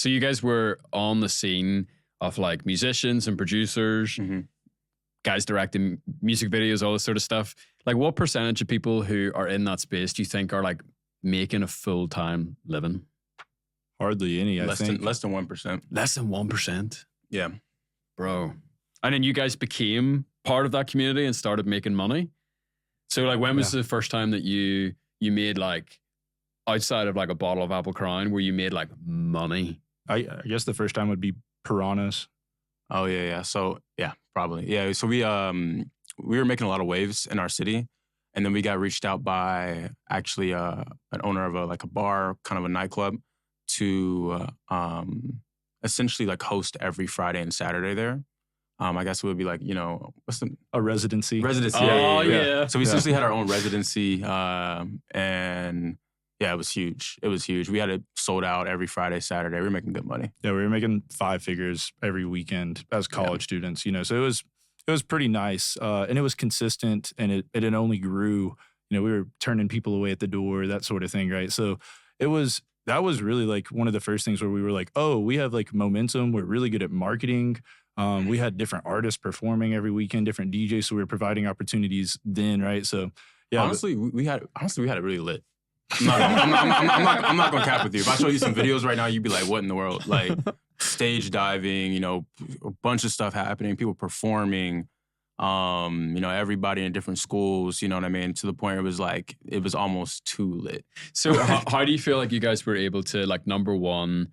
So you guys were on the scene of like musicians and producers, guys directing music videos, all this sort of stuff. Like what percentage of people who are in that space do you think are like making a full-time living? Hardly any, I think. Less than 1%. Less than 1%? Yeah. Bro. And then you guys became part of that community and started making money? So like when was the first time that you made like, outside of like a bottle of Apple Crown, where you made like money? I guess the first time would be Piranhas. Oh yeah. So yeah, probably. Yeah. So we were making a lot of waves in our city, and then we got reached out by actually an owner of a bar, kind of a nightclub, to essentially like host every Friday and Saturday there. I guess it would be like, what's a residency. Residency. Oh yeah. So we essentially had our own residency, and yeah, it was huge. It was huge. We had it sold out every Friday, Saturday. We were making good money. Yeah, we were making 5 figures every weekend as college students, So it was pretty nice. And it was consistent, and it only grew. We were turning people away at the door, that sort of thing, right? So that was really like one of the first things where we were like, oh, we have like momentum. We're really good at marketing. We had different artists performing every weekend, different DJs. So we were providing opportunities then, right? So yeah. Honestly, we had it really lit. I'm not gonna cap with you. If I show you some videos right now, you'd be like, "What in the world?" Like stage diving, a bunch of stuff happening, people performing, everybody in different schools. You know what I mean? To the point where it was almost too lit. So how do you feel like you guys were able to, like, number one,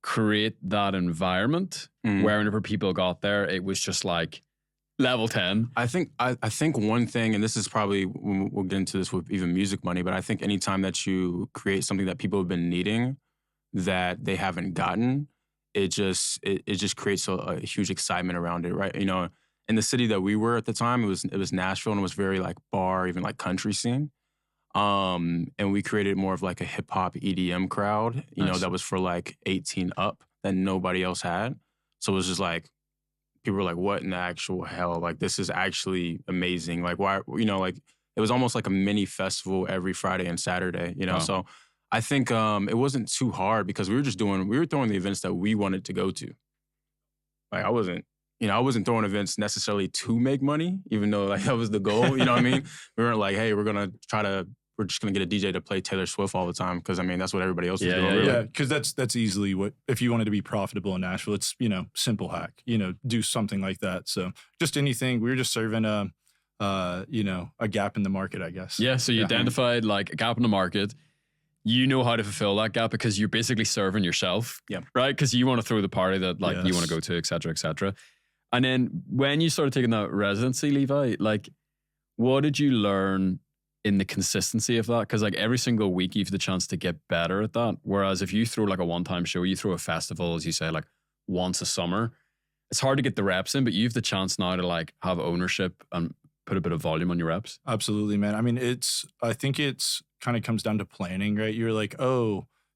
create that environment where whenever people got there, it was just like level 10? I think one thing, and this is probably, we'll get into this with even Muzic Money, but I think anytime that you create something that people have been needing that they haven't gotten, it just creates a huge excitement around it, right? In the city that we were at the time, it was Nashville, and it was very like bar, even like country scene. And we created more of like a hip hop EDM crowd, that was for like 18 up that nobody else had. So it was just like, people were like, what in the actual hell? Like, this is actually amazing. Like, why, like, it was almost like a mini festival every Friday and Saturday, Wow. So I think it wasn't too hard because we were throwing the events that we wanted to go to. Like, I wasn't throwing events necessarily to make money, even though like that was the goal, you know what I mean? We weren't like, hey, we're just going to get a DJ to play Taylor Swift all the time, because, I mean, that's what everybody else is doing. Really. Yeah, because that's easily what, if you wanted to be profitable in Nashville, it's, simple hack, do something like that. So just anything, we were just serving a gap in the market, I guess. Yeah, so you identified like a gap in the market. You know how to fulfill that gap because you're basically serving yourself, right? Because you want to throw the party that you want to go to, et cetera, et cetera. And then when you started taking that residency, Levi, like, what did you learn in the consistency of that? Because like every single week you have the chance to get better at that. Whereas if you throw like a one-time show, you throw a festival, as you say, like once a summer, it's hard to get the reps in, but you have the chance now to like have ownership and put a bit of volume on your reps. Absolutely, man. I mean, I think it's kind of comes down to planning, right? You're like,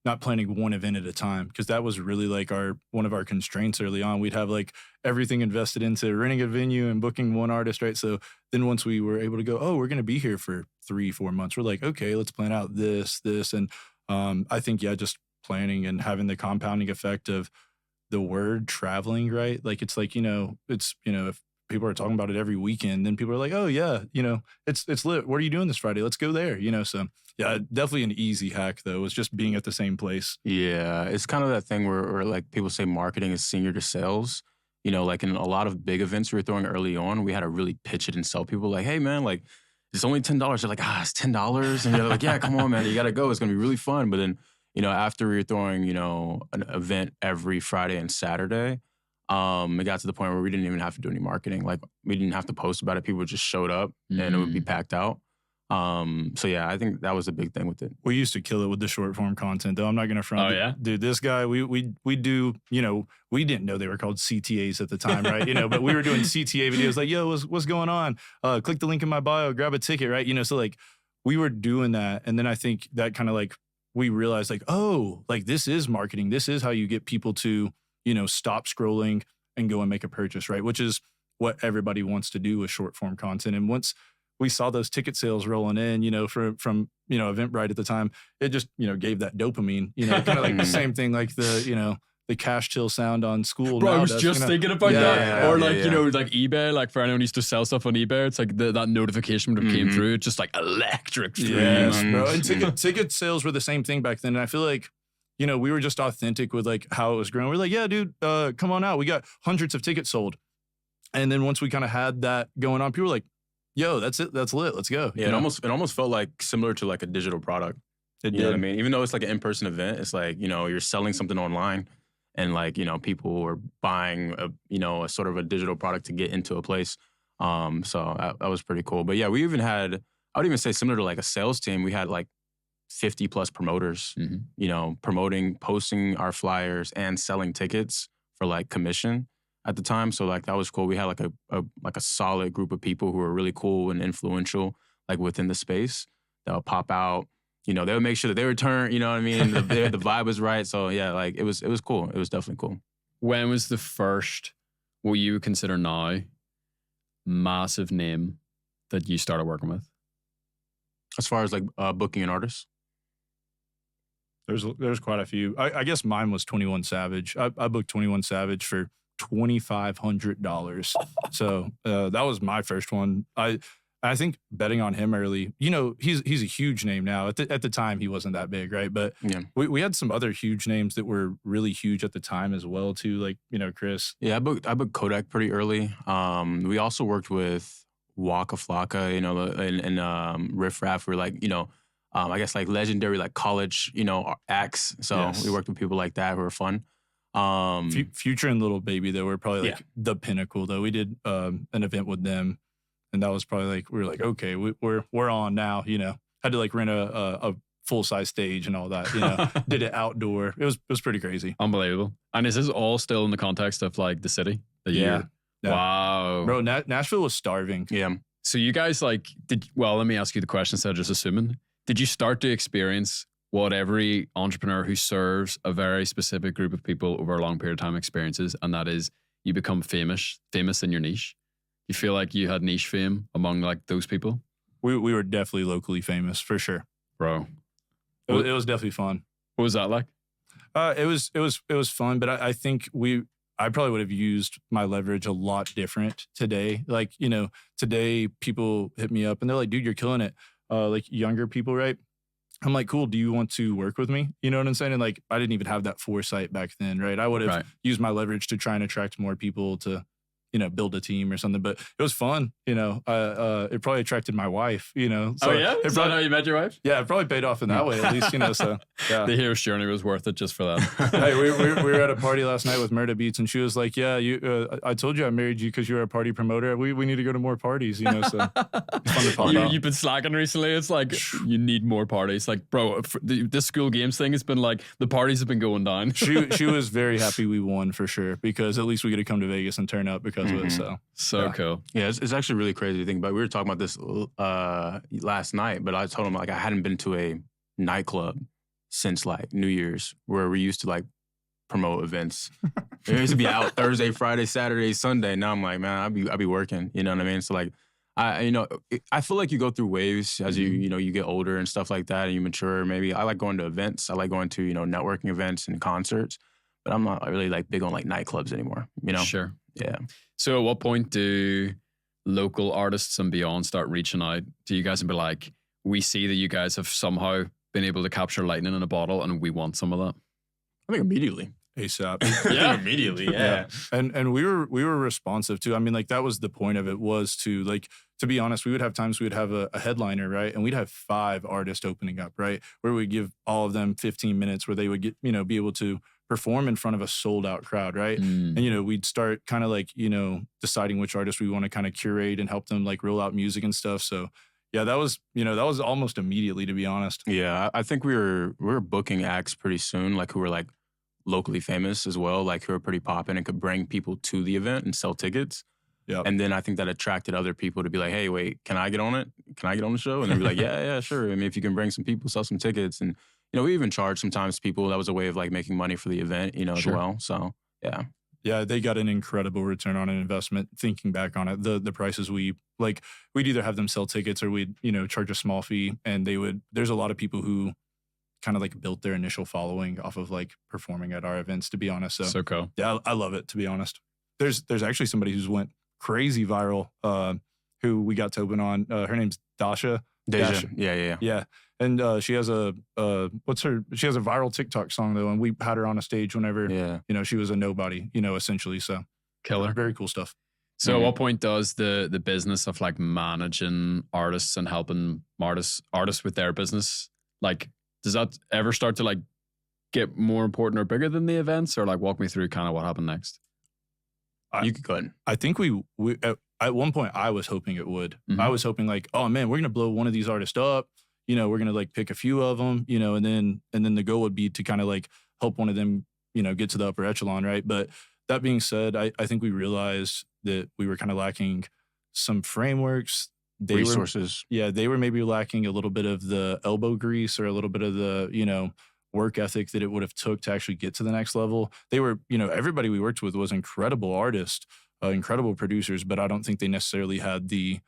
not planning one event at a time, because that was really like one of our constraints early on. We'd have like everything invested into renting a venue and booking one artist, right? So then once we were able to go, we're going to be here for 3-4 months. We're like, okay, let's plan out this. And I think, just planning and having the compounding effect of the word traveling, right? Like, it's like, if people are talking about it every weekend, then people are like, oh yeah, it's lit. What are you doing this Friday? Let's go there, So yeah, definitely an easy hack though, was just being at the same place. Yeah, it's kind of that thing where like people say marketing is senior to sales. Like in a lot of big events we were throwing early on, we had to really pitch it and sell people like, hey man, like it's only $10. They're like, it's $10. And you're like, yeah, come on, man, you got to go. It's going to be really fun. But then, after we were throwing, an event every Friday and Saturday, it got to the point where we didn't even have to do any marketing. Like, we didn't have to post about it. People just showed up and it would be packed out. So yeah, I think that was a big thing with it. We used to kill it with the short form content though. I'm not going to front. Oh yeah? Dude, this guy, we do, we didn't know they were called CTAs at the time, right? But we were doing CTA videos like, yo, what's going on? Click the link in my bio, grab a ticket, right? So like we were doing that. And then I think that kind of like, we realized like, like this is marketing. This is how you get people to, stop scrolling and go and make a purchase, right? Which is what everybody wants to do with short form content. And once we saw those ticket sales rolling in, from Eventbrite at the time, it just, gave that dopamine, kind of like the same thing like the the cash till sound on Skool. Bro, I was nowadays, just thinking about Yeah, that. yeah, Or yeah, like, you know, like eBay, like for anyone who used to sell stuff on eBay, it's like that notification that came through, it's just like electric stream. Yes, bro. And ticket sales were the same thing back then. And I feel like, you know, we were just authentic with like how it was growing. We're like, yeah, dude, come on out. We got hundreds of tickets sold. And then once we kind of had that going on, people were like, yo, that's it. That's lit. Let's go. Yeah, it almost felt like similar to like a digital product. You know what I mean? Even though it's like an in-person event, it's like, you know, you're selling something online and like, you know, people are buying a sort of a digital product to get into a place. So that was pretty cool. But yeah, we even had, I would even say similar to like a sales team, we had like 50 plus promoters, you know, promoting, posting our flyers and selling tickets for like commission at the time. So like that was cool. We had like a solid group of people who were really cool and influential like within the space that would pop out. You know, they would make sure that they return, you know what I mean? The vibe was right. So yeah, like it was cool. It was definitely cool. When was the first, what you would consider now, massive name that you started working with? As far as like booking an artist? There's quite a few. I guess mine was 21 Savage. I booked 21 Savage for $2,500. So that was my first one. I think betting on him early, you know, he's a huge name now. At the time, he wasn't that big, right? But we had some other huge names that were really huge at the time as well, too. Like, you know, Chris. Yeah, I booked Kodak pretty early. We also worked with Wacka, Flacka, you know, and Riff Raff were like, you know, I guess like legendary like college, you know, acts. So we worked with people like that who were fun. Future and Little Baby, though, were probably like the pinnacle, though. We did an event with them. And that was probably like, we were like, okay, we're on now, you know. Had to like rent a full-size stage and all that, you know. Did it outdoor. It was pretty crazy. Unbelievable. And is this all still in the context of like the city? Wow. Bro, Nashville was starving. Yeah. So you guys like, let me ask you the question instead of just assuming. Did you start to experience what every entrepreneur who serves a very specific group of people over a long period of time experiences, and that is you become famous in your niche? You feel like you had niche fame among like those people? We were definitely locally famous for sure, bro. It was definitely fun. What was that like? It was fun, but I think I probably would have used my leverage a lot different today. Like, you know, today people hit me up and they're like, dude, you're killing it. Like younger people, right? I'm like, cool. Do you want to work with me? You know what I'm saying? And like, I didn't even have that foresight back then, right? I would have used my leverage to try and attract more people to, you know, build a team or something. But it was fun, you know. It probably attracted my wife, you know. So is that how you met your wife? Yeah, it probably paid off in that way, at least, you know. So yeah. The hero's journey was worth it just for that. Hey, we were at a party last night with Murda Beats, and she was like, "Yeah, I told you I married you because you're a party promoter. We need to go to more parties, you know." So it's fun to pop out. You've been slacking recently. It's like you need more parties. Like, bro, this school games thing has been like the parties have been going down. She was very happy we won for sure, because at least we get to come to Vegas and turn up because of it. So cool. Yeah, it's actually really crazy to think about. We were talking about this last night, but I told him like I hadn't been to a nightclub since like New Year's, where we used to like promote events. It used to be out Thursday, Friday, Saturday, Sunday. Now I'm like, man, I'll be working. You know what I mean? So like, I feel like you go through waves as you get older and stuff like that, and you mature. Maybe I like going to events. I like going to networking events and concerts, but I'm not really like big on like nightclubs anymore. You know? Sure. Yeah. So at what point do local artists and beyond start reaching out to you guys and be like, we see that you guys have somehow been able to capture lightning in a bottle and we want some of that? I think immediately. ASAP. Yeah, immediately. Yeah. And we were responsive too. I mean, like that was the point of it, was to like, to be honest, we would have times we would have a headliner, right? And we'd have 5 artists opening up, right? Where we'd give all of them 15 minutes where they would get, be able to perform in front of a sold out crowd, right? And, we'd start kind of like, deciding which artists we want to kind of curate and help them like roll out music and stuff. So yeah, that was almost immediately, to be honest. Yeah, I think we were booking acts pretty soon, like who were like locally famous as well, like who were pretty popping and could bring people to the event and sell tickets. Yeah. And then I think that attracted other people to be like, hey, wait, can I get on it? Can I get on the show? And they'd be like, yeah, sure. I mean, if you can bring some people, sell some tickets. And, we even charge sometimes people. That was a way of like making money for the event, as well. So, yeah. Yeah, they got an incredible return on an investment. Thinking back on it, the prices we'd either have them sell tickets or we'd, charge a small fee, and there's a lot of people who kind of like built their initial following off of like performing at our events, to be honest. So cool. Yeah, I love it, to be honest. There's actually somebody who's went crazy viral, who we got to open on. Her name's Deja. Yeah. And she has a she has a viral TikTok song though, and we had her on a stage whenever she was a nobody, essentially. So killer, very cool stuff. So at what point does the business of like managing artists and helping artists with their business, like, does that ever start to like get more important or bigger than the events, or like walk me through kind of what happened next? You could go ahead. I think we at one point I was hoping it would. Mm-hmm. I was hoping like, oh man, we're gonna blow one of these artists up. We're gonna like pick a few of them, and then the goal would be to kind of like help one of them, get to the upper echelon, right? But that being said, I think we realized that we were kind of lacking some frameworks, resources. They were maybe lacking a little bit of the elbow grease or a little bit of the work ethic that it would have took to actually get to the next level. They were, everybody we worked with was incredible artists, incredible producers, but I don't think they necessarily had the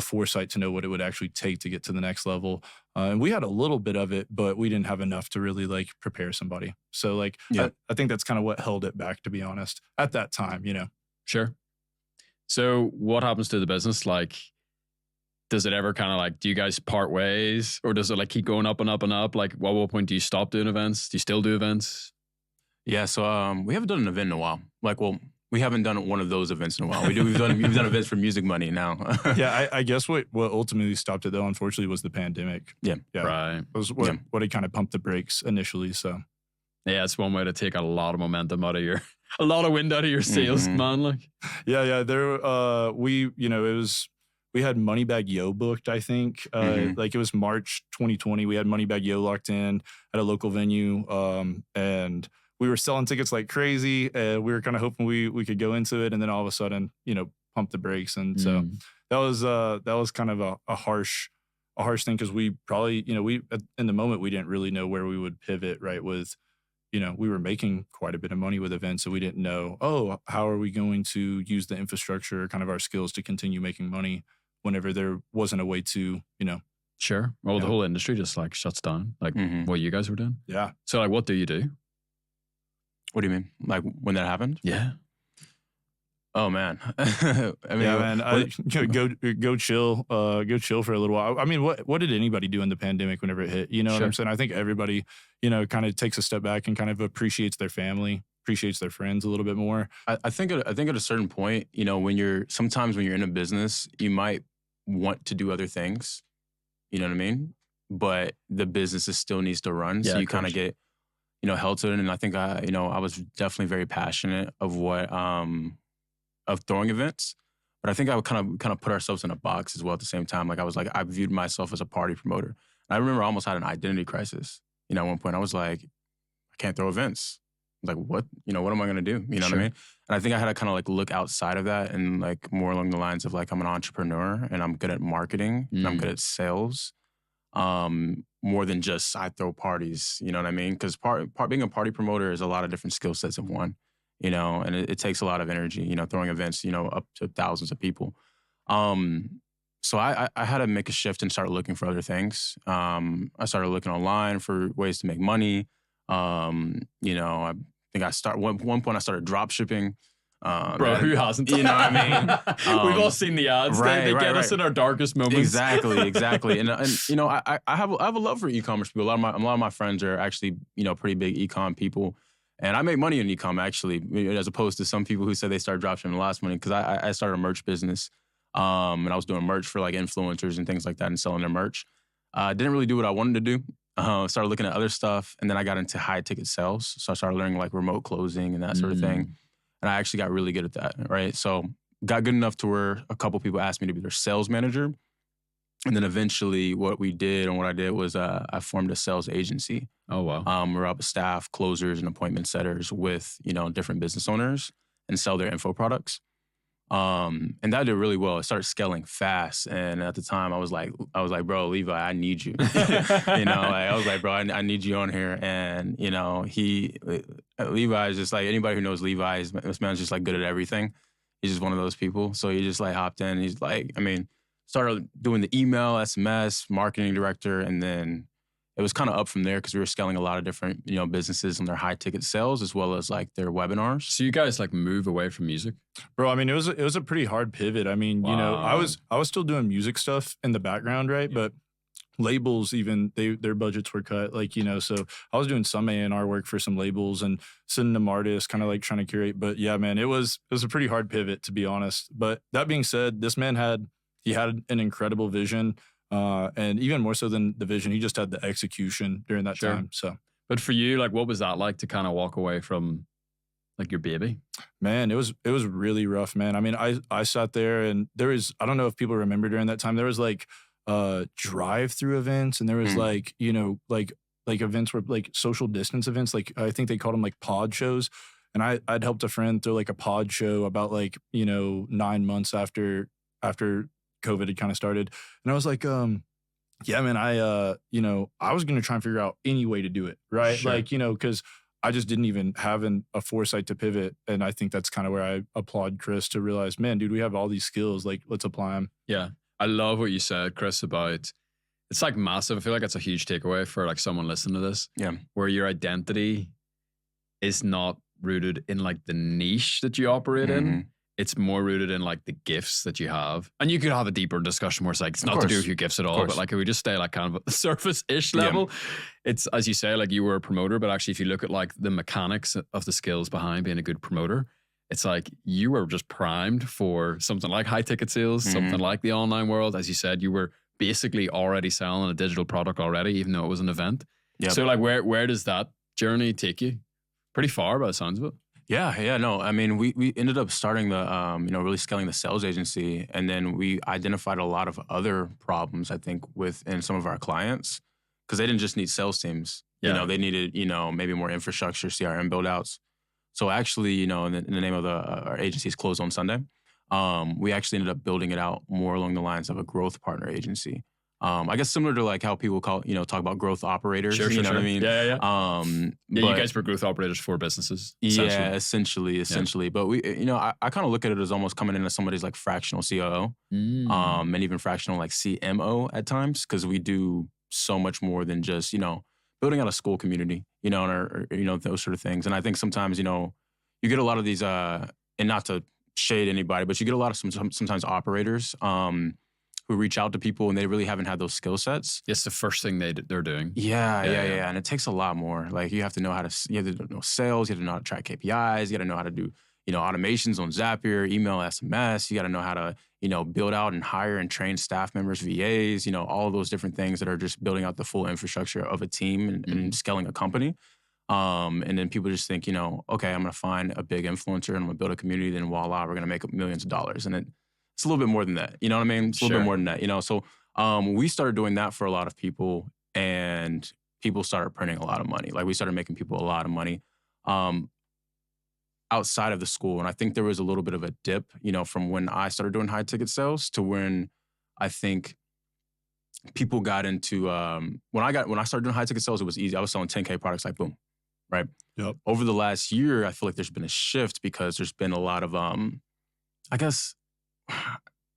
foresight to know what it would actually take to get to the next level. And we had a little bit of it, but we didn't have enough to really like prepare somebody. So like, I think that's kind of what held it back, to be honest, at that time, Sure. So what happens to the business? Like, does it ever kind of like, do you guys part ways, or does it like keep going up and up and up? Like, at what point do you stop doing events? Do you still do events? Yeah. So we haven't done an event in a while. Like, well, we haven't done one of those events in a while. We've done events for Muzic Money now. Yeah, I guess what ultimately stopped it though, unfortunately, was the pandemic. Yeah. Right. It was what had kind of pumped the brakes initially. So yeah, it's one way to take a lot of momentum out of a lot of wind out of your sails, man. Like, yeah. There, we had Moneybag Yo booked, I think. Like it was March 2020. We had Moneybag Yo locked in at a local venue, and we were selling tickets like crazy. We were kind of hoping we could go into it, and then all of a sudden, pump the brakes. And so that was kind of a harsh thing, because we probably, in the moment we didn't really know where we would pivot, right? With, we were making quite a bit of money with events, so we didn't know, how are we going to use the infrastructure, kind of our skills, to continue making money whenever there wasn't a way to, Sure. Well, the whole industry just like shuts down, like what you guys were doing. Yeah. So like, what do you do? What do you mean? Like when that happened? Yeah. Oh man. Go chill for a little while. I mean, what did anybody do in the pandemic whenever it hit? You know what I'm saying? I think everybody, kind of takes a step back and kind of appreciates their family, appreciates their friends a little bit more. I think at a certain point, sometimes when you're in a business, you might want to do other things. You know what I mean? But the business still needs to run. So you kind of get, held to it. And I think I was definitely very passionate of of throwing events. But I think I would kind of put ourselves in a box as well at the same time. Like I viewed myself as a party promoter. And I remember I almost had an identity crisis. At one point I was like, I can't throw events. Like what? What am I gonna do? You know what I mean? And I think I had to kind of like look outside of that and like more along the lines of like, I'm an entrepreneur and I'm good at marketing and I'm good at sales. More than just I throw parties, you know what I mean? Because being a party promoter is a lot of different skill sets in one, and it takes a lot of energy, throwing events, up to thousands of people. So I had to make a shift and start looking for other things. I started looking online for ways to make money. I think one point I started drop shipping. Bro, who hasn't? You know what I mean? We've all seen the ads. They get us in our darkest moments. Exactly. And I have a love for e-commerce people. A lot of my friends are actually, pretty big e-com people. And I make money in e-com actually, as opposed to some people who said they started dropshipping the last money, because I started a merch business. And I was doing merch for like influencers and things like that and selling their merch. Didn't really do what I wanted to do. Started looking at other stuff, and then I got into high ticket sales. So I started learning like remote closing and that sort of thing. And I actually got really good at that, right? So got good enough to where a couple people asked me to be their sales manager. And then eventually what I did was I formed a sales agency. Oh, wow. We're up staff, closers, and appointment setters with, different business owners and sell their info products. And that did really well. It started scaling fast. And at the time I was like, bro, Levi, I need you. I was like, bro, I need you on here. And, Levi is just like, anybody who knows Levi, this man's just like good at everything. He's just one of those people. So he just like hopped in. He's like, started doing the email, SMS, marketing director. And then, it was kind of up from there because we were scaling a lot of different, businesses and their high ticket sales as well as like their webinars. So you guys like move away from music? Bro, I mean, it was a pretty hard pivot. I mean, I was still doing music stuff in the background, right? Yeah. But labels, even their budgets were cut, like, so I was doing some A&R work for some labels and sending them artists, kind of like trying to curate. But yeah, man, it was a pretty hard pivot, to be honest. But that being said, this man had an incredible vision. And even more so than the vision, he just had the execution during that time. So, but for you, like, what was that like to kind of walk away from like your baby? Man, it was really rough, man. I mean, I sat there and there was, I don't know if people remember during that time, there was like drive-through events, and there was like, like events where like social distance events, like I think they called them like pod shows. And I'd helped a friend throw like a pod show about like, 9 months after COVID had kind of started. And I was like, yeah, man, I was going to try and figure out any way to do it. Right. Sure. Like, cause I just didn't even have a foresight to pivot. And I think that's kind of where I applaud Chris to realize, man, dude, we have all these skills. Like, let's apply them. Yeah. I love what you said, Chris, about it's like massive. I feel like it's a huge takeaway for like someone listening to this. Yeah. Where your identity is not rooted in like the niche that you operate in. It's more rooted in like the gifts that you have. And you could have a deeper discussion where it's like, it's not to do with your gifts at all, but like if we just stay like kind of at the surface-ish level, it's, as you say, like you were a promoter, but actually if you look at like the mechanics of the skills behind being a good promoter, it's like you were just primed for something like high ticket sales, something like the online world. As you said, you were basically already selling a digital product already, even though it was an event. Yep. So like where does that journey take you? Pretty far by the sounds of it. Yeah, no. I mean, we ended up starting the, really scaling the sales agency, and then we identified a lot of other problems, I think, within some of our clients, because they didn't just need sales teams. Yeah. They needed, maybe more infrastructure, CRM build-outs. So actually, in the name of our agency is closed on Sunday, we actually ended up building it out more along the lines of a growth partner agency. I guess similar to like how people talk about growth operators. Sure, what I mean? Yeah. But you guys were growth operators for businesses. Essentially. Yeah. But we, I kind of look at it as almost coming in as somebody's like fractional COO, and even fractional like CMO at times, because we do so much more than just, building out a school community, or those sort of things. And I think sometimes, you get a lot of these, and not to shade anybody, but you get a lot of sometimes operators, who reach out to people and they really haven't had those skill sets. It's the first thing they're doing. Yeah. And it takes a lot more. Like you have to know you have to know sales, you have to know how to track KPIs, you got to know how to do, automations on Zapier, email, SMS. You got to know how to, build out and hire and train staff members, VAs, all of those different things that are just building out the full infrastructure of a team and scaling a company. And then people just think, okay, I'm going to find a big influencer and I'm going to build a community, then voila, we're going to make millions of dollars. And it's a little bit more than that. You know what I mean? It's a little bit more than that, So we started doing that for a lot of people, and people started printing a lot of money. Like we started making people a lot of money outside of the school. And I think there was a little bit of a dip, from when I started doing high ticket sales to when I think people got into, when I started doing high ticket sales, it was easy. I was selling 10K products like boom, right? Yep. Over the last year, I feel like there's been a shift because there's been a lot of, I guess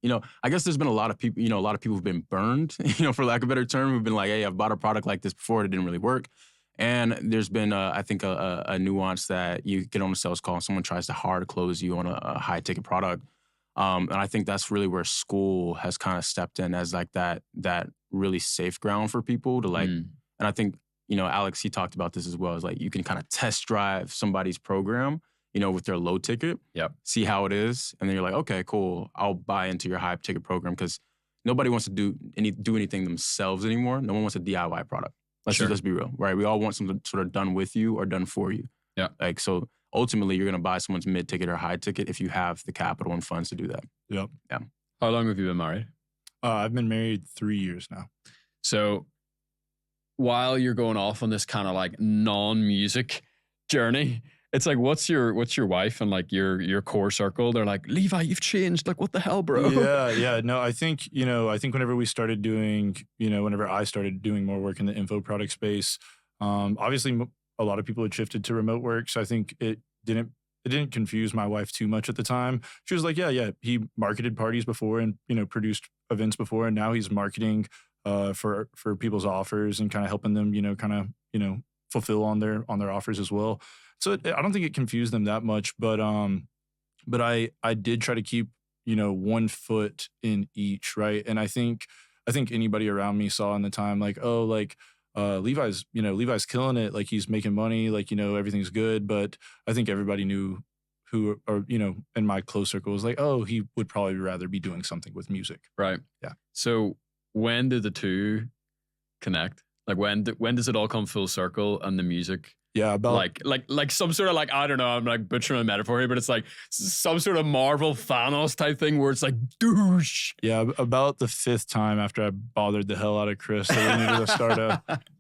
there's been a lot of people, a lot of people who've been burned, for lack of a better term, who've been like, hey, I've bought a product like this before, it didn't really work. And there's been, I think, a nuance that you get on a sales call and someone tries to hard close you on a high ticket product. And I think that's really where Skool has kind of stepped in as like that really safe ground for people to like, and I think, Alex, he talked about this as well, is like you can kind of test drive somebody's program, with their low ticket, see how it is. And then you're like, okay, cool. I'll buy into your high ticket program because nobody wants to do anything themselves anymore. No one wants a DIY product. Let's be real, right? We all want something sort of done with you or done for you. Yeah. Like, so ultimately you're going to buy someone's mid ticket or high ticket if you have the capital and funds to do that. Yep. Yeah. How long have you been married? I've been married 3 years now. So while you're going off on this kind of like non-music journey, it's like, what's your wife and like your core circle? They're like, Levi, you've changed. Like, what the hell, bro? Yeah. No, I think whenever we started doing, whenever I started doing more work in the info product space, obviously a lot of people had shifted to remote work. So I think it didn't confuse my wife too much at the time. She was like, yeah, he marketed parties before and, produced events before. And now he's marketing for people's offers and kind of helping them, fulfill on their offers as well. So I don't think it confused them that much, but I did try to keep, one foot in each, right? And I think anybody around me saw in the time, like, oh, like, Levi's killing it. Like, he's making money, like, everything's good. But I think everybody knew who, or, in my close circle was like, oh, he would probably rather be doing something with music. Right. Yeah. So when did the two connect? Like, when does it all come full circle and the music? Yeah, about like some sort of, like, I don't know, I'm like butchering a metaphor here, but it's like some sort of Marvel Thanos type thing where it's like douche. Yeah, about the 5th time after I bothered the hell out of Chris, that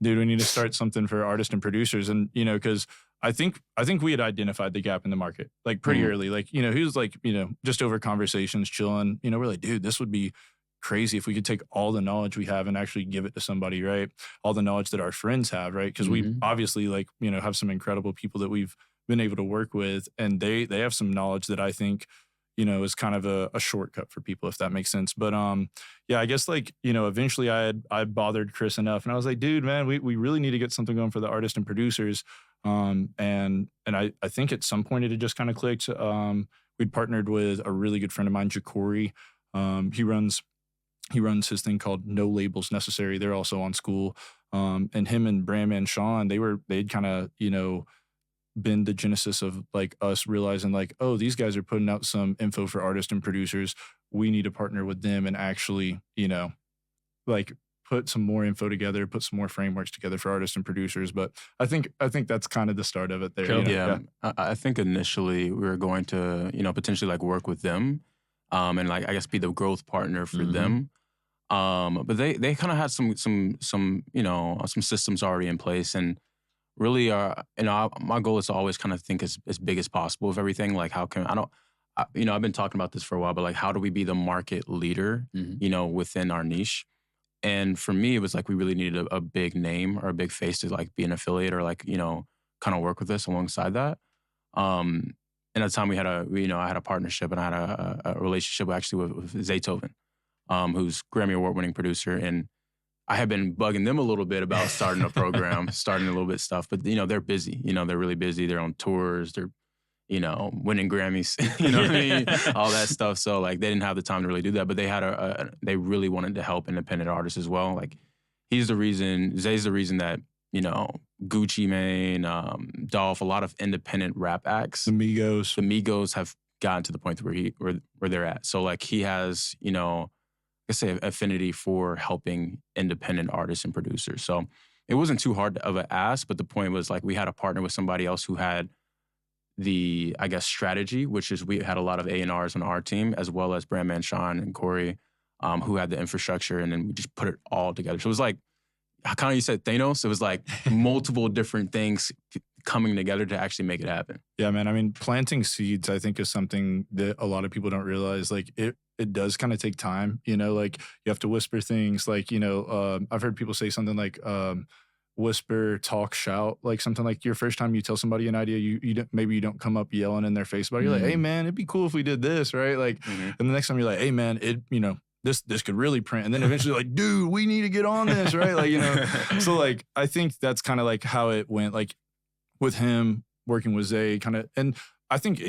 we needed to start something for artists and producers, and because I think we had identified the gap in the market like pretty early. Like, he was like, just over conversations, chilling. We're like, dude, this would be crazy if we could take all the knowledge we have and actually give it to somebody, right? All the knowledge that our friends have, right? Because we obviously, like, have some incredible people that we've been able to work with, and they have some knowledge that I think, is kind of a shortcut for people, if that makes sense. But yeah, I guess, like, eventually I bothered Chris enough, and I was like, dude, man, we really need to get something going for the artists and producers. And I think at some point it had just kind of clicked. We'd partnered with a really good friend of mine, Jacory. He runs his thing called No Labels Necessary. They're also on Skool. And him and Brandman Sean, they'd kind of, been the genesis of, like, us realizing, like, oh, these guys are putting out some info for artists and producers. We need to partner with them and actually, like, put some more info together, put some more frameworks together for artists and producers. But I think that's kind of the start of it there. Cool. Yeah. I think initially we were going to, potentially, like, work with them. And, like, I guess be the growth partner for them. But they kind of had some systems already in place, and really, my goal is to always kind of think as big as possible of everything. Like, how can I've been talking about this for a while, but, like, how do we be the market leader, within our niche? And for me, it was like we really needed a big name or a big face to, like, be an affiliate or, like, kind of work with us alongside that. And at the time, I had a partnership, and I had a relationship actually with Zaytoven, who's Grammy Award-winning producer. And I had been bugging them a little bit about starting a program, starting a little bit of stuff. But, they're busy. They're really busy. They're on tours. They're, winning Grammys, what I mean? All that stuff. So, like, they didn't have the time to really do that. But they had they really wanted to help independent artists as well. Like, Zay's the reason that, Gucci Mane, Dolph, a lot of independent rap acts. The Migos have gotten to the point where they're at. So, like, he has, I say, affinity for helping independent artists and producers. So it wasn't too hard of an ask, but the point was, like, we had a partner with somebody else who had the, I guess, strategy, which is we had a lot of A&Rs on our team, as well as Brandman Sean and Corey, who had the infrastructure, and then we just put it all together. So it was like, kind of, you said Thanos, it was like multiple different things coming together to actually make it happen. Yeah, man. I mean, planting seeds, I think, is something that a lot of people don't realize. Like, it does kind of take time, like, you have to whisper things, like, I've heard people say something like, whisper, talk, shout, like something like your first time you tell somebody an idea, you don't come up yelling in their face about it. You're like, hey man, it'd be cool if we did this, right? Like, and the next time you're like, hey man, this could really print. And then eventually, like, dude, we need to get on this, right? Like, so, like, I think that's kind of like how it went, like, with him working with Zay, kind of. And I think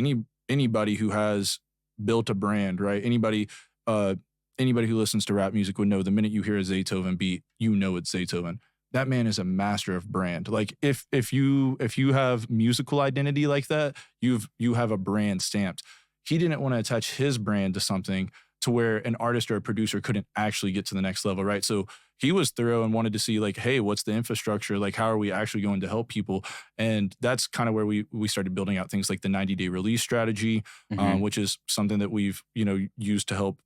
anybody who has built a brand, right? Anybody who listens to rap music would know the minute you hear a Zaytoven beat, it's Zaytoven. That man is a master of brand. Like, if you have musical identity like that, you have a brand stamped. He didn't want to attach his brand to something to where an artist or a producer couldn't actually get to the next level, right? So he was thorough and wanted to see, like, hey, what's the infrastructure? Like, how are we actually going to help people? And that's kind of where we started building out things like the 90-day release strategy, which is something that we've, used to help,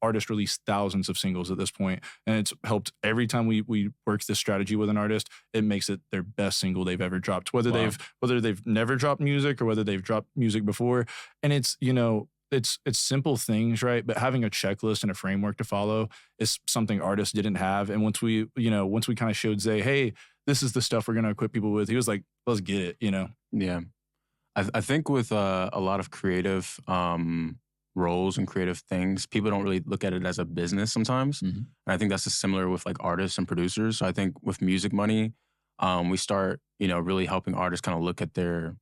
artists release thousands of singles at this point. And it's helped every time we work this strategy with an artist, it makes it their best single they've ever dropped, whether they've never dropped music or whether they've dropped music before. And it's, it's simple things, right? But having a checklist and a framework to follow is something artists didn't have. And once we kind of showed Zay, hey, this is the stuff we're going to equip people with, he was like, let's get it, Yeah. I think with a lot of creative, roles and creative things, people don't really look at it as a business sometimes. Mm-hmm. And I think that's just similar with like artists and producers. So I think with Muzic Money, we start, really helping artists kind of look at their,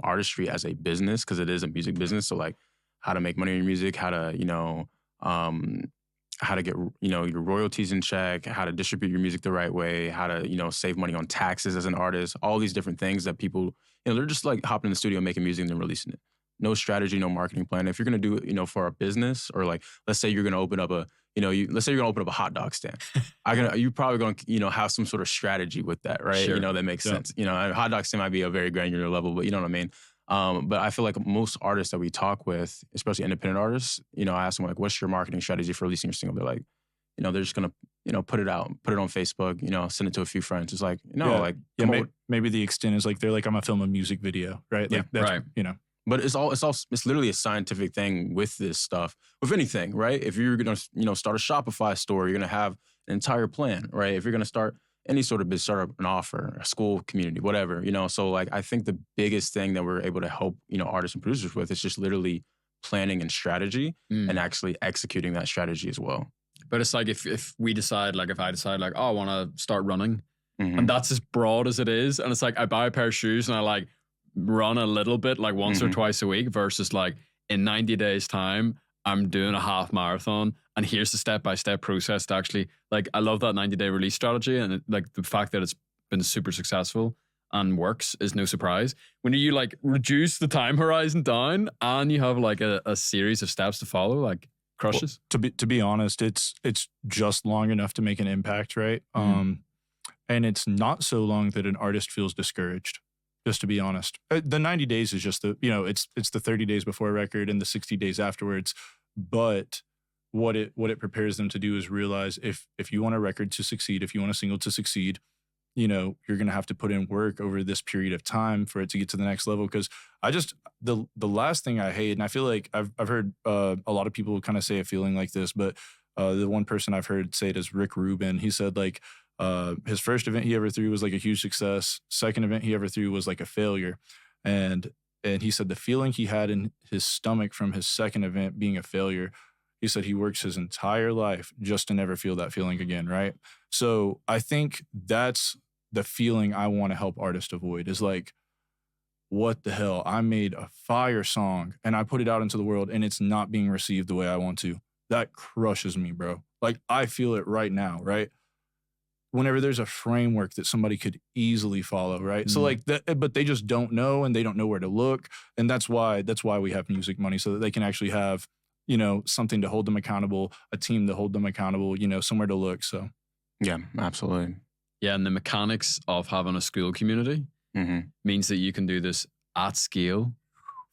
artistry as a business, because it is a music business. So like how to make money in your music, how to, how to get, your royalties in check, how to distribute your music the right way, how to, save money on taxes as an artist, all these different things that people, they're just like hopping in the studio, making music and then releasing it. No strategy, no marketing plan. If you're going to do it, for a business, or like, let's say you're going to open up let's say you're going to open up a hot dog stand. You're probably going to, have some sort of strategy with that, right? Sure. That makes sense. A hot dog stand might be a very granular level, but you know what I mean? But I feel like most artists that we talk with, especially independent artists, I ask them like, what's your marketing strategy for releasing your single? They're like, they're just going to, put it out, put it on Facebook, send it to a few friends. It's like, maybe the extent is like, they're like, I'm going to film a music video, right? Like, that's, right. But it's literally a scientific thing with this stuff, with anything, right? If you're going to, start a Shopify store, you're going to have an entire plan, right? If you're going to start any sort of business, start an offer, a school, community, whatever, So like, I think the biggest thing that we're able to help, artists and producers with is just literally planning and strategy and actually executing that strategy as well. But it's like if we decide, like if I decide like, oh, I want to start running, and that's as broad as it is. And it's like, I buy a pair of shoes and I like run a little bit, like once or twice a week, versus like in 90 days time, I'm doing a half marathon and here's the step-by-step process to actually, like, I love that 90-day release strategy, and like the fact that it's been super successful and works is no surprise. When you like reduce the time horizon down and you have like a series of steps to follow, like crushes. Well, to be honest, it's just long enough to make an impact, right? And it's not so long that an artist feels discouraged. Just to be honest, the 90 days is just it's the 30 days before a record and the 60 days afterwards. But what it prepares them to do is realize if you want a record to succeed, if you want a single to succeed, you're going to have to put in work over this period of time for it to get to the next level. Because the last thing I hate, and I feel like I've heard a lot of people kind of say a feeling like this, but the one person I've heard say it is Rick Rubin. He said like, his first event he ever threw was like a huge success. Second event he ever threw was like a failure. And he said the feeling he had in his stomach from his second event being a failure, he said he works his entire life just to never feel that feeling again, right? So I think that's the feeling I want to help artists avoid, is like, what the hell? I made a fire song and I put it out into the world and it's not being received the way I want to. That crushes me, bro. Like, I feel it right now, right? Whenever there's a framework that somebody could easily follow, right? So like that, but they just don't know and they don't know where to look. And that's why we have Muzic Money, so that they can actually have, something to hold them accountable, a team to hold them accountable, somewhere to look. So yeah, absolutely. Yeah, and the mechanics of having a Skool community means that you can do this at scale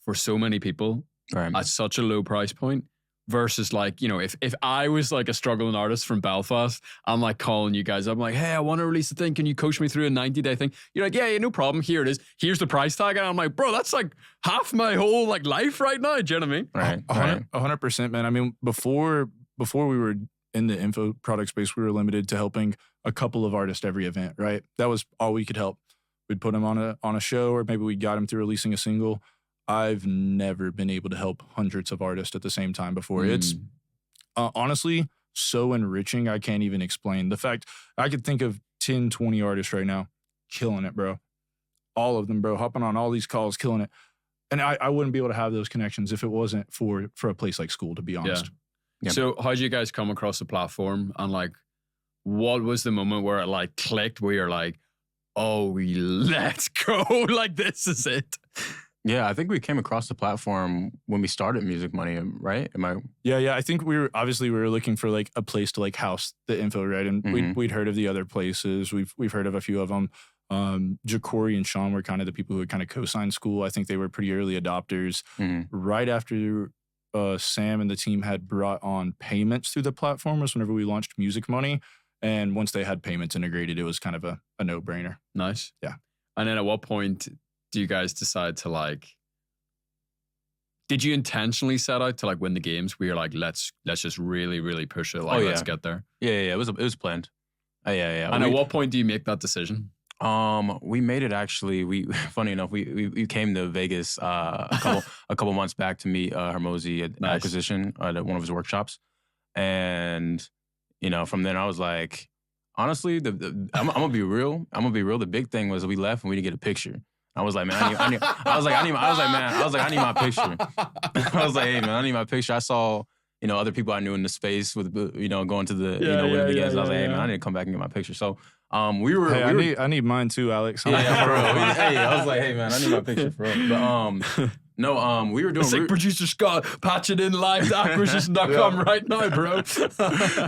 for so many people at such a low price point. Versus like, if I was like a struggling artist from Belfast, I'm like calling you guys up. I'm like, hey, I want to release a thing. Can you coach me through a 90-day thing? You're like, yeah, no problem. Here it is. Here's the price tag. And I'm like, bro, that's like half my whole like life right now. Do you know what I mean? Right. 100%, man. I mean, before we were in the info product space, we were limited to helping a couple of artists every event, right? That was all we could help. We'd put them on a show, or maybe we got them through releasing a single. I've never been able to help hundreds of artists at the same time before. It's honestly so enriching. I can't even explain. The fact I could think of 10, 20 artists right now killing it, bro. All of them, bro, hopping on all these calls, killing it. And I wouldn't be able to have those connections if it wasn't for a place like Skool, to be honest. Yeah. So how did you guys come across the platform, and like, what was the moment where it like clicked, where you're like, oh, let's go, like this is it? Yeah, I think we came across the platform when we started Muzic Money, right? Yeah. I think we were looking for like a place to like house the info, right? And we'd heard of the other places. We've heard of a few of them. Jacory and Sean were kind of the people who had kind of co-signed Skool. I think they were pretty early adopters. Right after Sam and the team had brought on payments through the platform was whenever we launched Muzic Money. And once they had payments integrated, it was kind of a no-brainer. Nice. Yeah. And then at what point do you guys decide to like, did you intentionally set out to like win the games where you're like, let's just really, really push it, like let's get there? Yeah, it was planned. Yeah. And at what point do you make that decision? We made it actually. Funny enough, we came to Vegas a couple months back to meet Hermosi at Nice. Acquisition at one of his workshops, and from then I was like, honestly, I'm gonna be real. I'm gonna be real. The big thing was we left and we didn't get a picture. I was like, man, I need my picture. I was like, hey man, I need my picture. I saw other people I knew in the space with going to the with the guys. I was like, hey man, I need to come back and get my picture. So I need mine too, Alex. Yeah, for real. Hey, I was like, hey man, I need my picture for real. But no, we were doing. It's like producer Scott, patch it in live to acquisition.com right now, bro.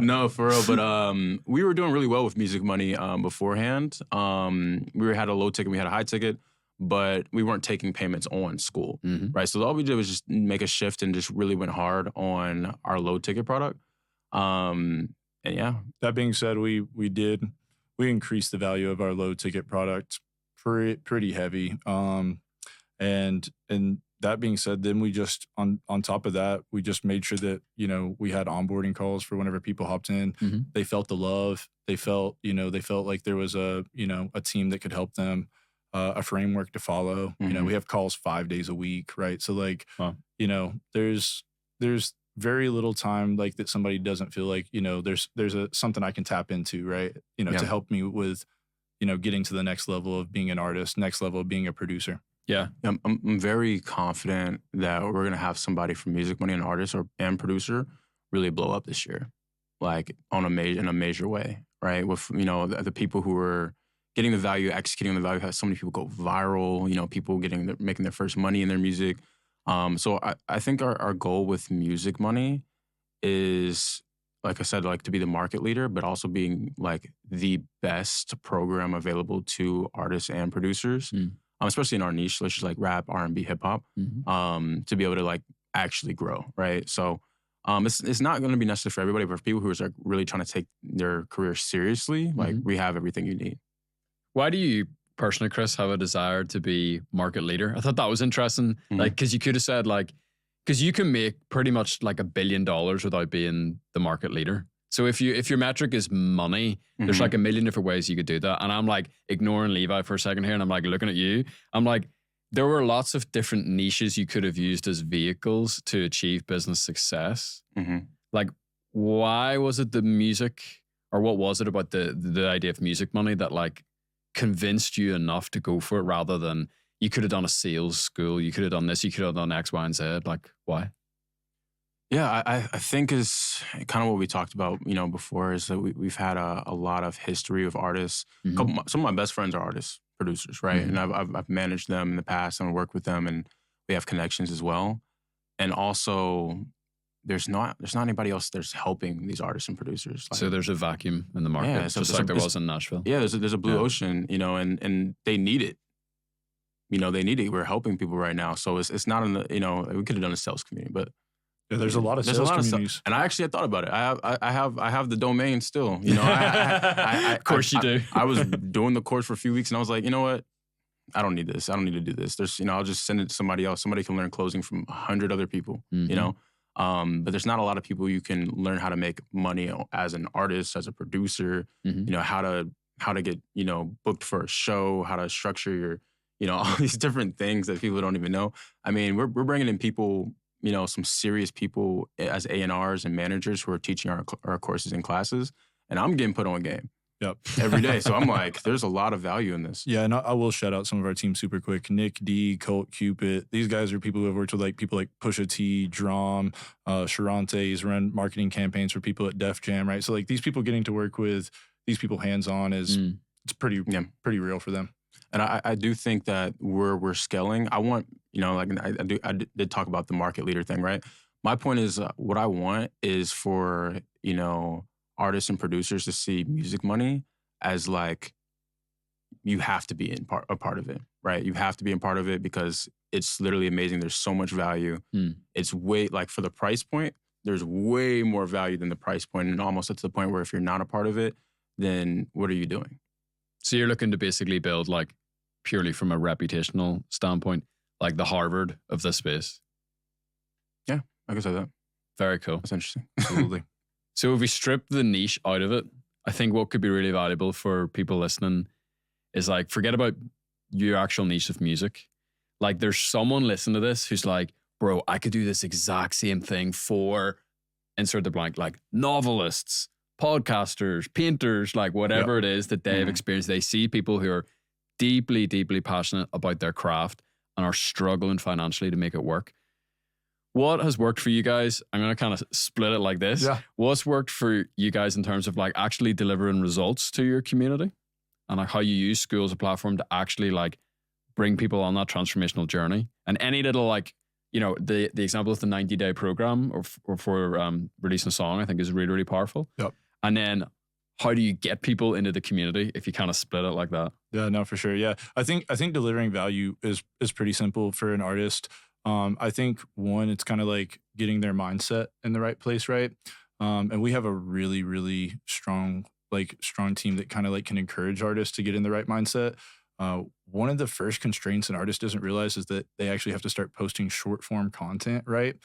No, for real. But we were doing really well with Muzic Money beforehand. We had a low ticket, we had a high ticket, but we weren't taking payments on Skool, right? So all we did was just make a shift and just really went hard on our low ticket product. And yeah. That being said, we increased the value of our low ticket product pretty heavy. And that being said, then we just on top of that, we just made sure that we had onboarding calls for whenever people hopped in. They felt the love. They felt like there was a team that could help them, a framework to follow. We have calls 5 days a week, right? So like, wow. There's very little time like that somebody doesn't feel like there's something I can tap into, right? To help me with getting to the next level of being an artist, next level of being a producer. Yeah, I'm very confident that we're gonna have somebody from Muzic Money, an artist and producer, really blow up this year, like in a major way, right? With the people who are getting the value, executing the value. Have so many people go viral. People making their first money in their music. So I think our goal with Muzic Money is, like I said, like to be the market leader, but also being like the best program available to artists and producers, especially in our niche, which is like rap, R&B, hip hop, to be able to like actually grow, right? So it's not going to be necessary for everybody, but for people who are like really trying to take their career seriously, like we have everything you need. Why do you personally, Chris, have a desire to be market leader? I thought that was interesting. Like, because you could have said because you can make pretty much like $1 billion without being the market leader. So if your metric is money, there's like a million different ways you could do that. And I'm like ignoring Levi for a second here, and I'm like looking at you. I'm like, there were lots of different niches you could have used as vehicles to achieve business success. Like, why was it the music, or what was it about the idea of Muzic Money that like convinced you enough to go for it, rather than you could have done a sales school, you could have done this, you could have done X, Y, and Z? Like, why? Yeah, I think is kind of what we talked about, before, is that we've had a lot of history of artists. Some of my best friends are artists, producers, right? And I've managed them in the past and worked with them, and we have connections as well. And also, there's not anybody else that's helping these artists and producers. Like, so there's a vacuum in the market, just like there was in Nashville. Yeah, there's a blue ocean, and they need it. They need it. We're helping people right now, so it's not in the we could have done a sales community, but yeah, there's a lot of sales communities. And I actually had thought about it. I have the domain still. Of course you do. I was doing the course for a few weeks, and I was like, you know what? I don't need this. I don't need to do this. There's I'll just send it to somebody else. Somebody can learn closing from 100 other people. But there's not a lot of people you can learn how to make money as an artist, as a producer. How to get booked for a show, how to structure your all these different things that people don't even know. I mean, we're bringing in people, some serious people as A&Rs and managers who are teaching our courses and classes, and I'm getting put on game. Yep. Every day. So I'm like, there's a lot of value in this. Yeah, and I will shout out some of our team super quick. Nick D, Colt, Cupid. These guys are people who have worked with people like Pusha T, Drum, Sharante. He's run marketing campaigns for people at Def Jam, right? So like these people getting to work with these people hands-on is it's pretty real for them. And I do think that we're scaling. I want, I did talk about the market leader thing, right? My point is, what I want is for, artists and producers to see Muzic Money as like, you have to be a part of it, right? You have to be a part of it because it's literally amazing. There's so much value. It's way, like, for the price point, there's way more value than the price point, and almost to the point where if you're not a part of it, then what are you doing? So you're looking to basically build, like, purely from a reputational standpoint, like the Harvard of this space. Yeah, I can say that. Very cool. That's interesting. Absolutely. So if we strip the niche out of it, I think what could be really valuable for people listening is like, forget about your actual niche of music. Like there's someone listening to this who's like, bro, I could do this exact same thing for insert the blank, like novelists, podcasters, painters, like whatever it is that they've experienced. They see people who are deeply, deeply passionate about their craft and are struggling financially to make it work. What has worked for you guys? I'm going to kind of split it like this. Yeah. What's worked for you guys in terms of like actually delivering results to your community and like how you use Skool as a platform to actually like bring people on that transformational journey? And any little like, you know, the example of the 90-day program or for releasing a song, I think is really, really powerful. Yep. And then how do you get people into the community if you kind of split it like that? Yeah, no, for sure. Yeah. I think delivering value is pretty simple for an artist. I think one, it's kind of like getting their mindset in the right place, right? And we have a really, really strong team that kind of like can encourage artists to get in the right mindset. One of the first constraints an artist doesn't realize is that they actually have to start posting short form content, right?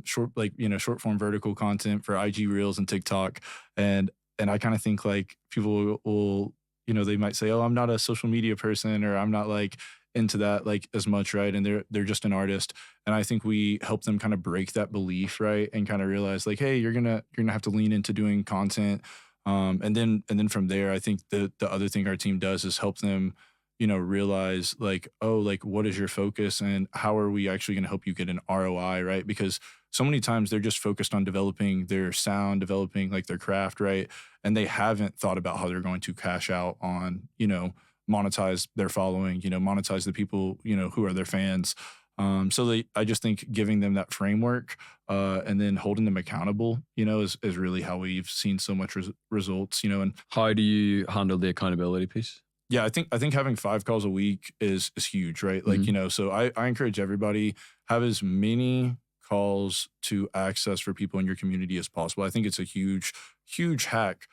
Short form vertical content for IG Reels and TikTok. And I kind of think like people will, you know, they might say, oh, I'm not a social media person, or I'm not like into that like as much, right? And they're just an artist. And I think we help them kind of break that belief, right? And kind of realize like, hey, you're gonna have to lean into doing content. And then from there, I think the other thing our team does is help them, you know, realize like, oh, like what is your focus and how are we actually going to help you get an ROI, right? Because so many times they're just focused on developing their sound, developing like their craft, right? And they haven't thought about how they're going to cash out on, you know, monetize their following, you know, monetize the people, you know, who are their fans. I just think giving them that framework and then holding them accountable, you know, is really how we've seen so much results, you know. And how do you handle the accountability piece? Yeah, I think having 5 calls a week is huge, right? Like, you know, so I encourage everybody, have as many calls to access for people in your community as possible. I think it's a huge, huge hack.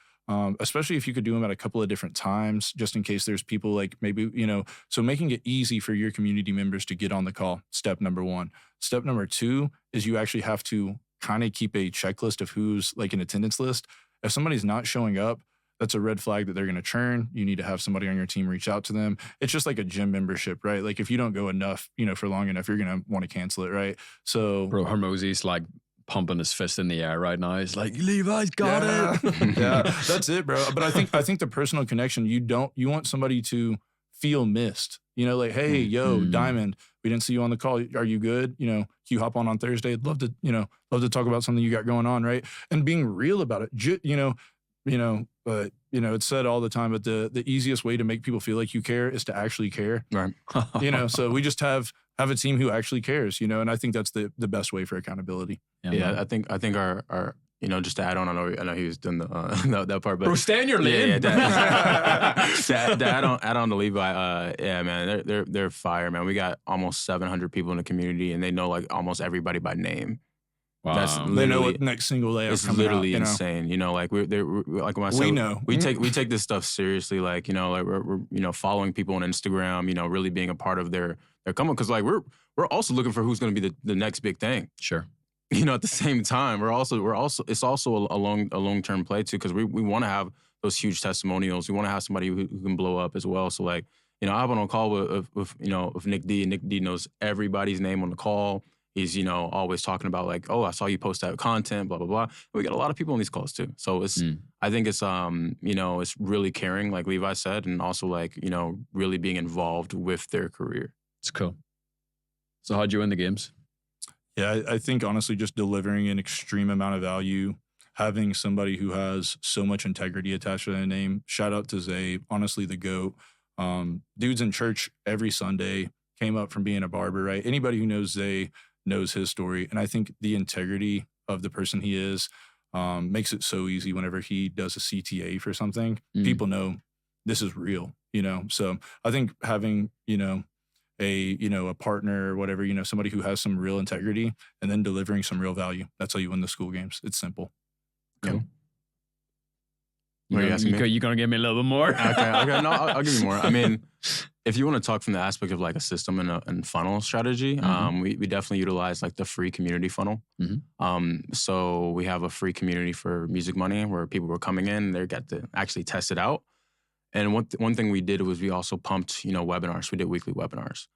Especially if you could do them at a couple of different times, just in case there's people like maybe, you know, so making it easy for your community members to get on the call. Step number 1. Step number 2 is you actually have to kind of keep a checklist of who's like an attendance list. If somebody's not showing up, that's a red flag that they're going to churn. You need to have somebody on your team reach out to them. It's just like a gym membership, right? Like if you don't go enough, you know, for long enough, you're going to want to cancel it, right? So, bro, Hermosi's like pumping his fist in the air right now. He's like, Levi's got it. Yeah, that's it, bro. But I think the personal connection, you want somebody to feel missed. You know, like, hey, yo, Diamond, we didn't see you on the call. Are you good? You know, can you hop on Thursday? I'd love to talk about something you got going on, right? And being real about it. But it's said all the time, but the easiest way to make people feel like you care is to actually care. Right. So we just have a team who actually cares, you know, and I think that's the best way for accountability. Yeah, I think our you know, just to add on, I know he was doing that part, but bro, stay in your lane. To add on to Levi, yeah, man, they're fire, man. We got almost 700 people in the community, and they know like almost everybody by name. Wow. They know what next single they have it's coming literally out, insane. You know, like we're like when I say we know we take this stuff seriously. Like, you know, like we're you know, following people on Instagram. You know, really being a part of their come up, because like we're also looking for who's going to be the next big thing. Sure. You know, at the same time, we're also it's also a long-term play too, because we want to have those huge testimonials. We want to have somebody who can blow up as well. So like, you know, I have on a call with Nick D. And Nick D knows everybody's name on the call. He's, you know, always talking about like, oh, I saw you post that content, blah, blah, blah. We got a lot of people on these calls too. So it's, I think it's, you know, it's really caring, like Levi said, and also like, you know, really being involved with their career. It's cool. So how'd you win the games? Yeah, I think honestly just delivering an extreme amount of value, having somebody who has so much integrity attached to their name. Shout out to Zay, honestly the GOAT. Dude's in church every Sunday, came up from being a barber, right? Anybody who knows Zay knows his story. And I think the integrity of the person he is makes it so easy whenever he does a CTA for something. People know this is real, you know? So I think having, you know, a partner or whatever, you know, somebody who has some real integrity and then delivering some real value. That's how you win the Skool games. It's simple. Cool. You gonna give me a little bit more? Okay. No, I'll give you more. I mean, if you want to talk from the aspect of like a system and funnel strategy, we definitely utilize like the free community funnel. So we have a free community for Muzic Money where people were coming in, they got to actually test it out. And one thing we did was we also pumped, webinars. We did weekly webinars.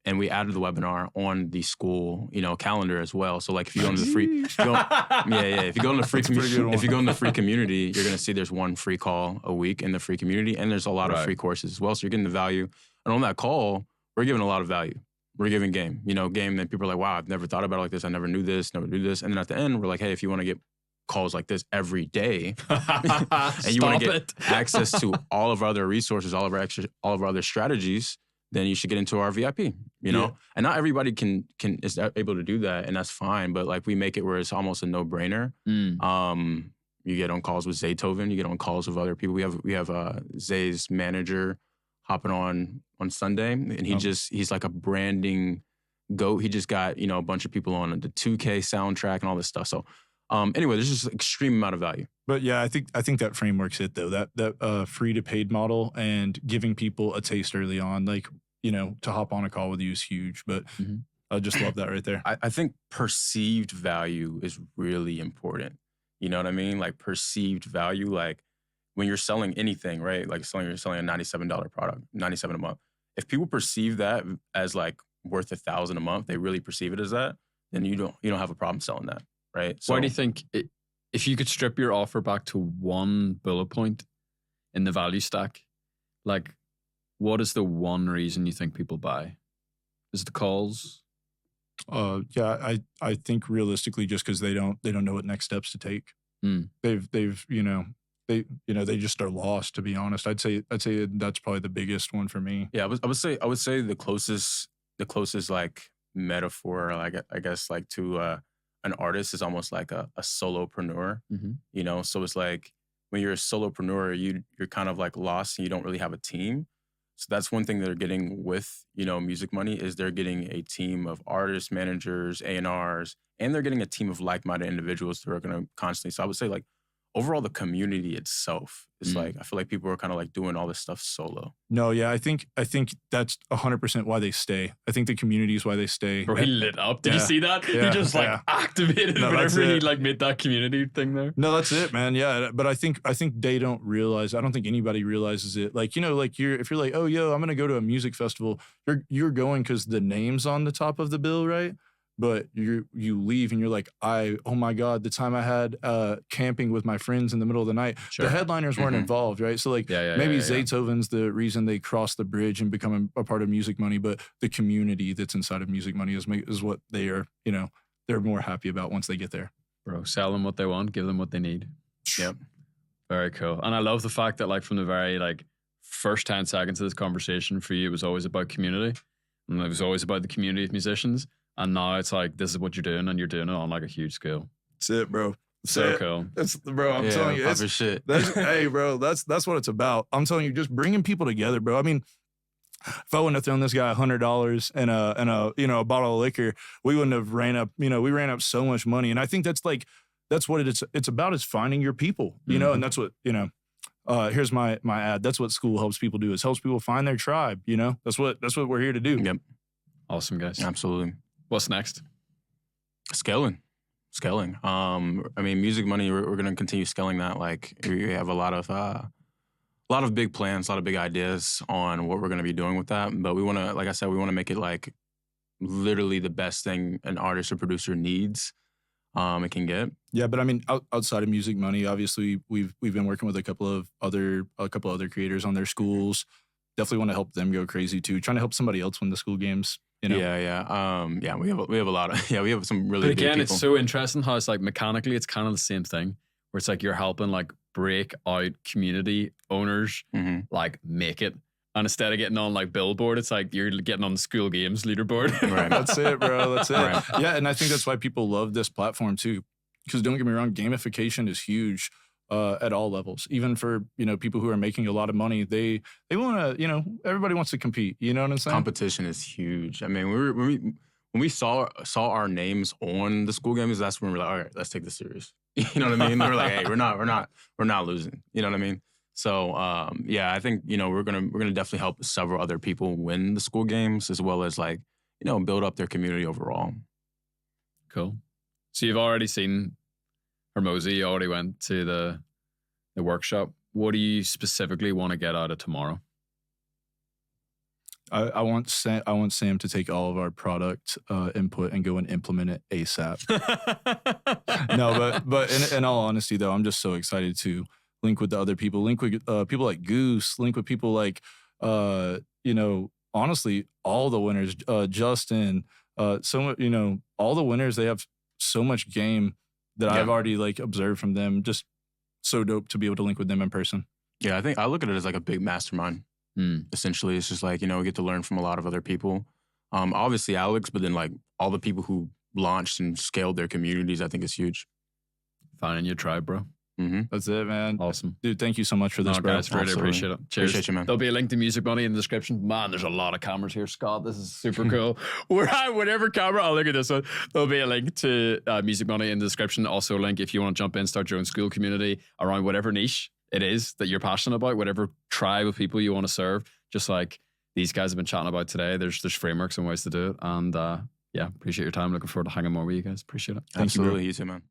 And we added the webinar on the Skool, calendar as well. So like if you go into the free, if you go in the free community, you're gonna see there's one free call a week in the free community, and there's a lot of free courses as well. So you're getting the value. And on that call, we're giving a lot of value. We're giving game that people are like, wow, I've never thought about it like this. I never knew this, never knew this. And then at the end, we're like, hey, if you want to get calls like this every day, and you want to get access to all of our other resources, all of our other strategies, then you should get into our VIP, And not everybody is able to do that, and that's fine. But like we make it where it's almost a no-brainer. You get on calls with Zaytoven, you get on calls with other people. We have Zay's manager hopping on Sunday, and he's like a branding goat. He just got a bunch of people on the 2K soundtrack and all this stuff. So anyway, there's just an extreme amount of value. But yeah, I think that framework's it though. That free to paid model and giving people a taste early on, like to hop on a call with you is huge. But I just love that right there. I think perceived value is really important. You know what I mean? Like perceived value, like when you're selling anything, right? Like you're selling a $97 product, $97 a month. If people perceive that as like worth $1,000 a month, they really perceive it as that, then you don't have a problem selling that, right? So, why do you think if you could strip your offer back to one bullet point in the value stack, like what is the one reason you think people buy? Is it the calls? Yeah, I think realistically, just because they don't know what next steps to take. They just are lost. To be honest, I'd say that's probably the biggest one for me. Yeah, I would say the closest like metaphor, like I guess like to an artist is almost like a solopreneur. So it's like when you're a solopreneur, you're kind of like lost and you don't really have a team. So that's one thing they're getting with, Muzic Money is they're getting a team of artists, managers, A&Rs, and they're getting a team of like-minded individuals who are going to constantly. So I would say like overall the community itself is like, I feel like people are kind of like doing all this stuff solo. No, yeah, I think that's 100% why they stay. I think the community is why they stay. Bro, he lit up. Did you see that? Yeah, he just activated whenever he like made that community thing there. No, that's it, man. Yeah, but I think they don't realize. I don't think anybody realizes it. Like like if you're like, oh, yo, I'm gonna go to a music festival. You're going because the name's on the top of the bill, right? But you leave and you're like, oh my God, the time I had camping with my friends in the middle of the night, the headliners weren't involved, right? So like maybe Zaytoven's the reason they crossed the bridge and become a part of Muzic Money, but the community that's inside of Muzic Money is what they are, they're more happy about once they get there. Bro, sell them what they want, give them what they need. Yep. Very cool. And I love the fact that like from the very like first 10 seconds of this conversation for you, it was always about community. And it was always about the community of musicians. And now it's like, this is what you're doing, and you're doing it on like a huge scale. That's it, bro. So cool. Bro, I'm telling you. It's shit. Hey, bro, that's what it's about. I'm telling you, just bringing people together, bro. I mean, if I wouldn't have thrown this guy $100 and a bottle of liquor, we wouldn't have ran up so much money. And I think that's what it's about, is finding your people, and that's what, here's my ad. That's what Skool helps people do, is helps people find their tribe, That's what we're here to do. Yep. Awesome, guys. Absolutely. What's next? Scaling. I mean, Muzic Money, we're going to continue scaling that. Like, we have a lot of big plans, a lot of big ideas on what we're going to be doing with that. But we want to, like I said, we want to make it like literally the best thing an artist or producer needs it can get. Yeah, but I mean, outside of Muzic Money, obviously we've been working with a couple of other creators on their schools. Definitely want to help them go crazy too. Trying to help somebody else win the Skool games. Yeah. We have a lot of we have some really. But again, big it's so interesting how it's like mechanically, it's kind of the same thing. Where it's like you're helping like break out community owners like make it, and instead of getting on like Billboard, it's like you're getting on the Skool games leaderboard. Right. That's it, bro. That's it. Right. Yeah, and I think that's why people love this platform too. Because don't get me wrong, gamification is huge. At all levels, even for people who are making a lot of money, they want to everybody wants to compete. You know what I'm saying? Competition is huge. I mean, when we saw our names on the Skool games, that's when we're like, all right, let's take this serious. You know what I mean? We're like, hey, we're not losing. You know what I mean? So I think we're gonna definitely help several other people win the Skool games, as well as like build up their community overall. Cool. So you've already seen Hermosi, you already went to the workshop what do you specifically want to get out of tomorrow? I want Sam to take all of our product input and go and implement it ASAP. No, but in all honesty, though, I'm just so excited to link with the other people, link with people like Goose, link with people like, honestly, all the winners, Justin, so much, all the winners, they have so much game that I've already like observed from them. Just so dope to be able to link with them in person. Yeah, I think I look at it as like a big mastermind. Essentially, it's just like, we get to learn from a lot of other people. Obviously Alex, but then like all the people who launched and scaled their communities, I think is huge. Finding your tribe, bro. That's it, man. Awesome. Dude, thank you so much for this, bro. Guys, really appreciate it. Cheers. Appreciate you, man. There'll be a link to Muzic Money in the description. Man, there's a lot of cameras here, Scott. This is super cool. Whatever camera, I'll look at this one. There'll be a link to Muzic Money in the description. Also a link if you want to jump in, start your own Skool community around whatever niche it is that you're passionate about, whatever tribe of people you want to serve. Just like these guys have been chatting about today, there's frameworks and ways to do it. And appreciate your time. Looking forward to hanging more with you guys. Appreciate it. Absolutely. You too, man.